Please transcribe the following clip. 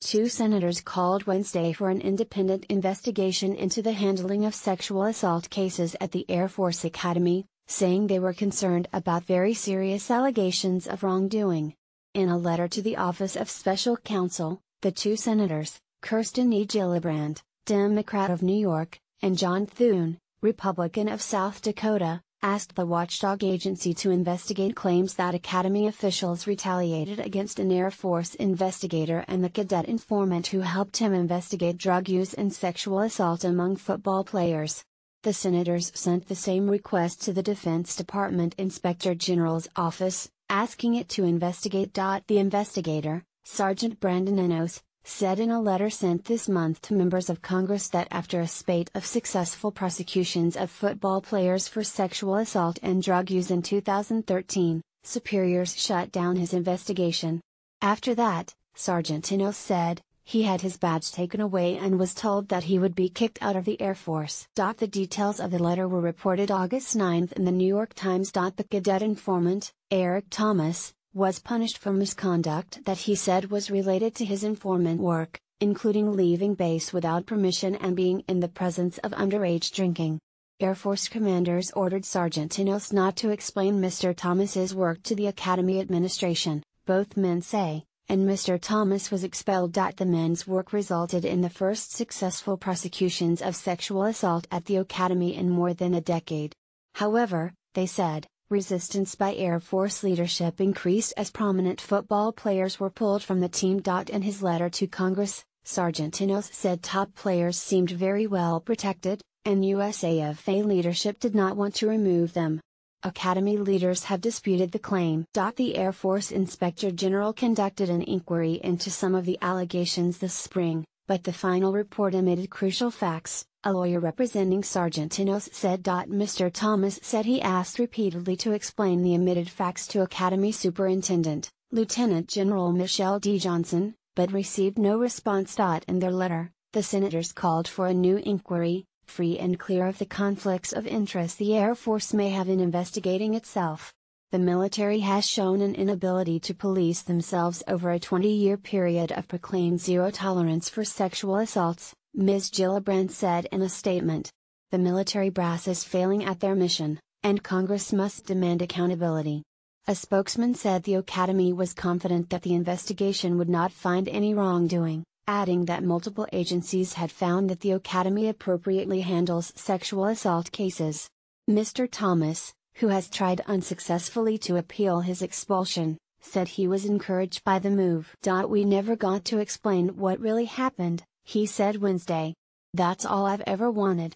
two senators called Wednesday for an independent investigation into the handling of sexual assault cases at the Air Force Academy, saying they were concerned about very serious allegations of wrongdoing. In a letter to the Office of Special Counsel, the two senators, Kirsten E. Gillibrand, Democrat of New York, and John Thune, Republican of South Dakota, asked the watchdog agency to investigate claims that Academy officials retaliated against an Air Force investigator and the cadet informant who helped him investigate drug use and sexual assault among football players. The senators sent the same request to the Defense Department Inspector General's office, asking it to investigate. The investigator, Sergeant Brandon Enos, said in a letter sent this month to members of Congress that after a spate of successful prosecutions of football players for sexual assault and drug use in 2013, superiors shut down his investigation. After that, Sergeant Enos said, he had his badge taken away and was told that he would be kicked out of the Air Force. The details of the letter were reported August 9 in the New York Times. The cadet informant, Eric Thomas, was punished for misconduct that he said was related to his informant work, including leaving base without permission and being in the presence of underage drinking. Air Force commanders ordered Sergeant Enos not to explain Mr. Thomas's work to the Academy administration, both men say, and Mr. Thomas was expelled. The men's work resulted in the first successful prosecutions of sexual assault at the Academy in more than a decade. However, they said, resistance by Air Force leadership increased as prominent football players were pulled from the team. In his letter to Congress, Sergeant Enos said top players seemed very well protected, and USAFA leadership did not want to remove them. Academy leaders have disputed the claim. The Air Force Inspector General conducted an inquiry into some of the allegations this spring, but the final report omitted crucial facts, a lawyer representing Sergeant Enos said. Mr. Thomas said he asked repeatedly to explain the omitted facts to Academy Superintendent, Lieutenant General Michelle D. Johnson, but received no response. In their letter, the senators called for a new inquiry, free and clear of the conflicts of interest the Air Force may have in investigating itself. The military has shown an inability to police themselves over a 20-year period of proclaimed zero tolerance for sexual assaults, Ms. Gillibrand said in a statement. The military brass is failing at their mission, and Congress must demand accountability. A spokesman said the Academy was confident that the investigation would not find any wrongdoing, adding that multiple agencies had found that the Academy appropriately handles sexual assault cases. Mr. Thomas, who has tried unsuccessfully to appeal his expulsion, said he was encouraged by the move. We never got to explain what really happened, he said Wednesday. That's all I've ever wanted.